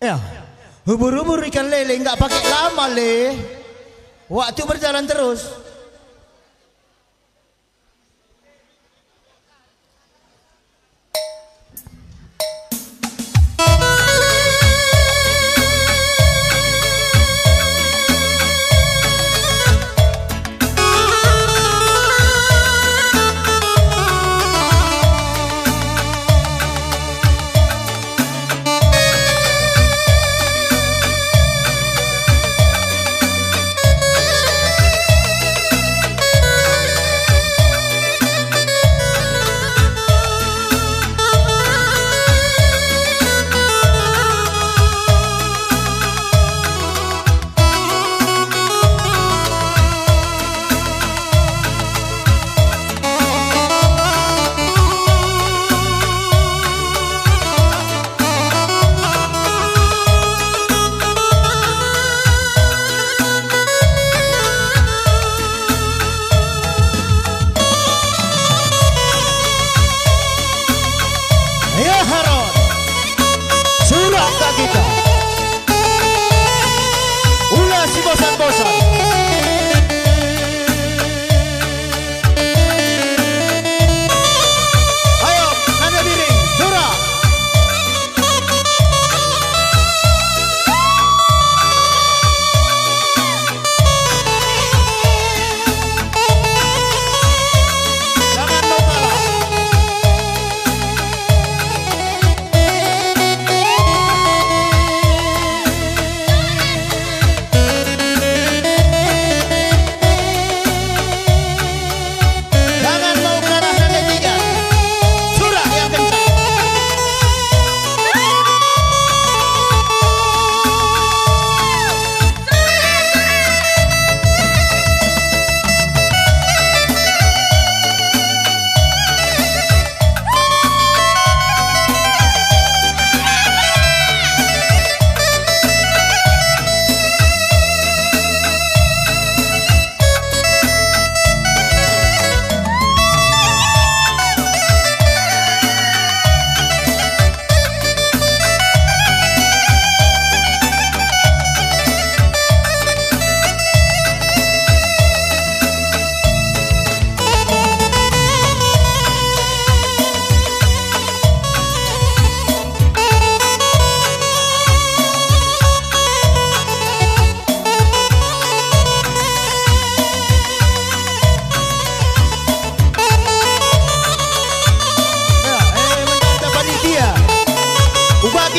Ya, hubur-hubur ikan lele nggak pakai lama le. Waktu berjalan terus. Kita ulah si bosan-bosan. Ayo nada miring surah. Jangan mau kalah.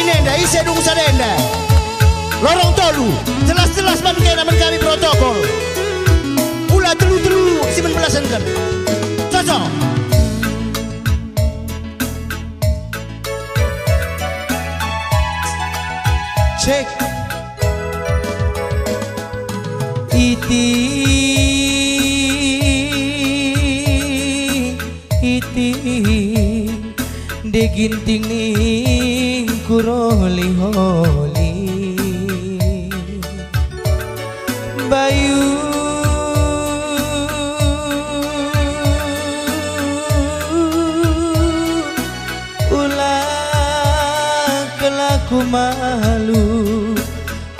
Nenda isi dung sadenda lorong tolu jelas-jelas man kami protokol ulah telu-telu si belasan kan cocok cek iti deginting ning kuroli-holi bayu ulah kelaku malu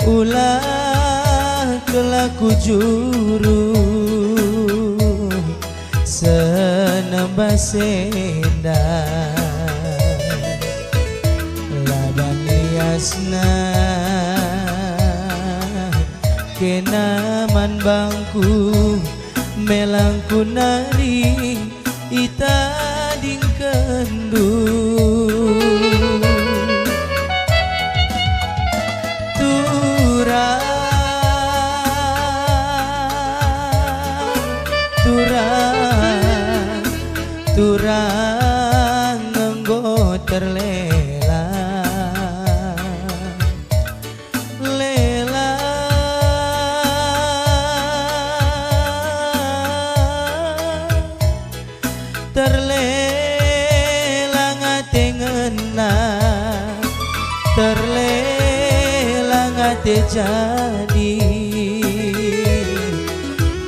ulah kelaku juru senembah sendang asna kenaman bangku melangku nari ita ding kendu turang ngenggo terle terlelang ate ngena terlelang ate jadi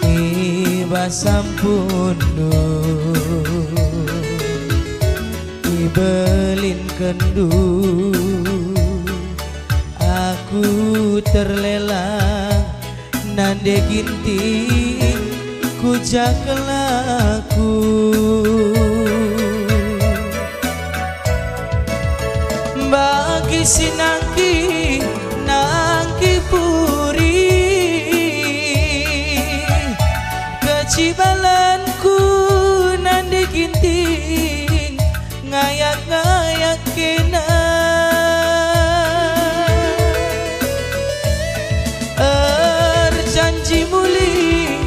iba sampun ibelin kendu aku terlelak nande ginting ku jakelaku bagi sinangki nangki puri kecibalanku nande ginting ngayak-ngayak kena janji muli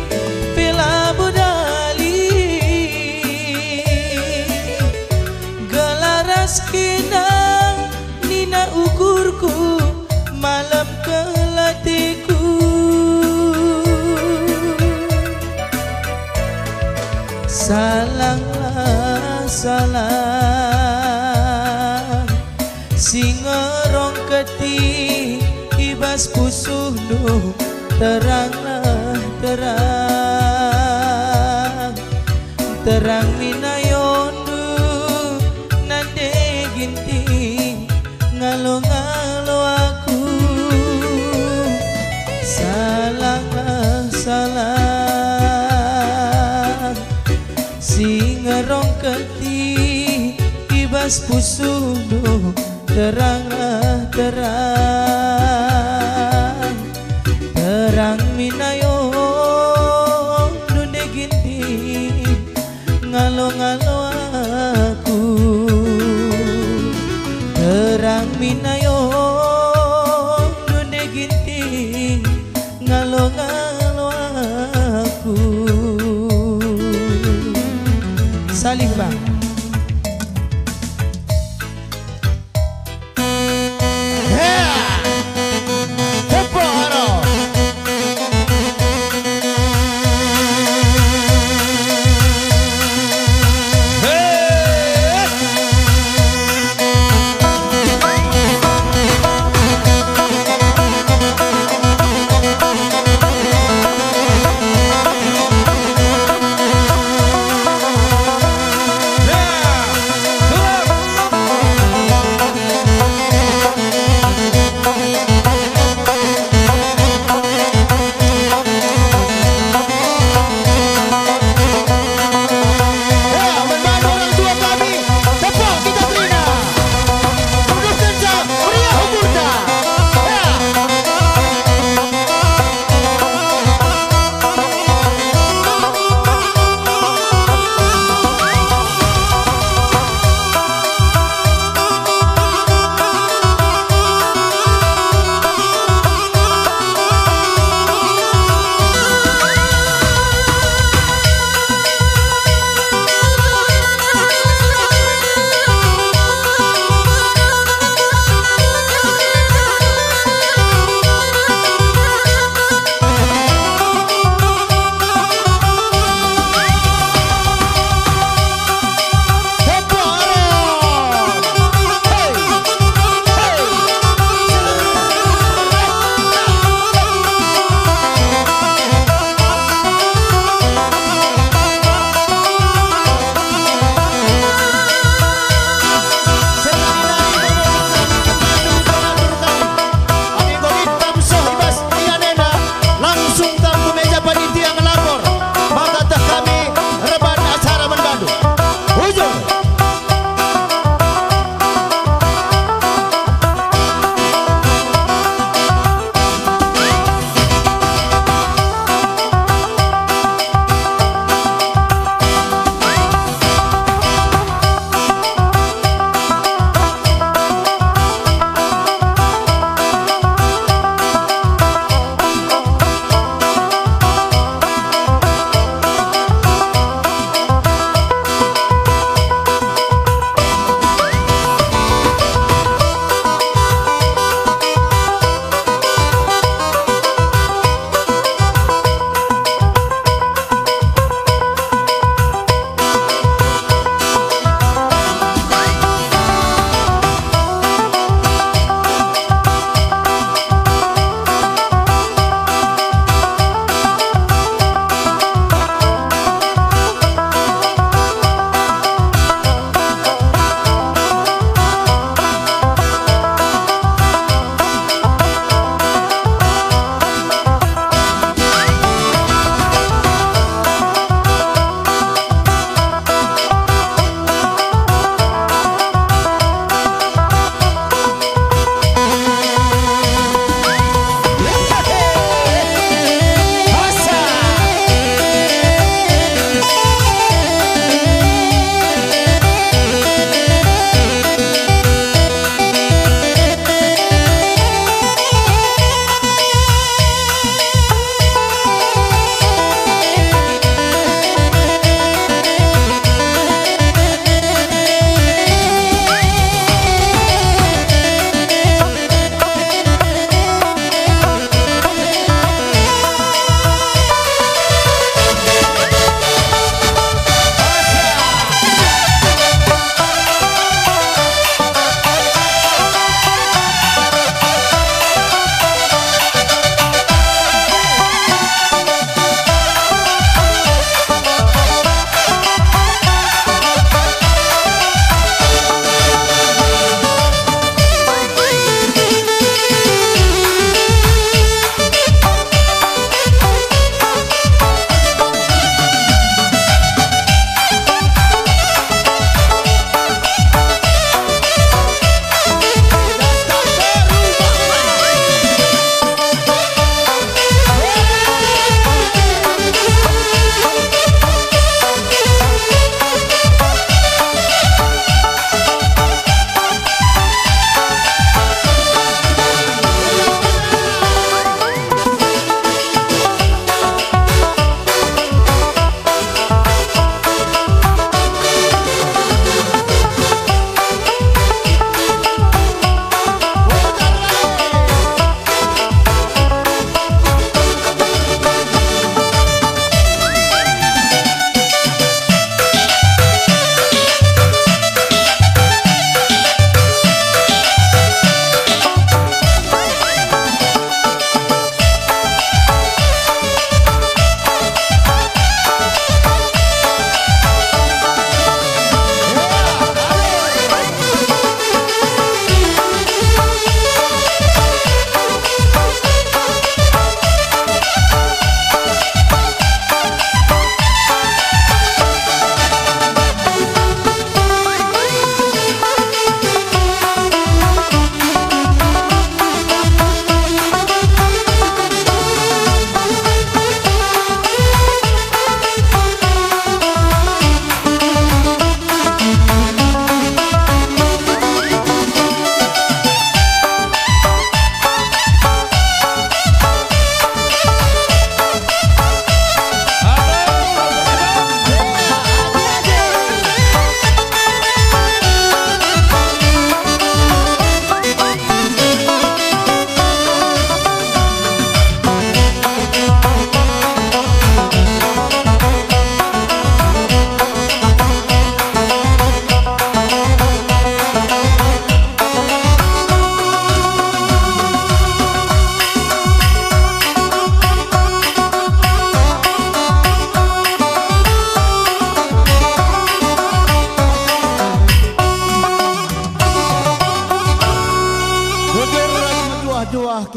pila budali gelaras kena nina ukurku malam kelatiku salanglah salang singerong keti ibas pusuh nuh teranglah terang terang minayondu nande ginting ngalo-ngalo aku salanglah salang singerong keti ibas pusuh teranglah terang terang minayong dunde ginting ngalo-ngalo aku terang minayong dunde ginting ngalo-ngalo aku saling bang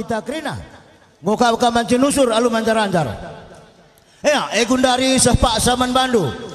kita krina. Muka mancin nusur alu mancar-ancar. Ya, ekundari sepak saman Bandu.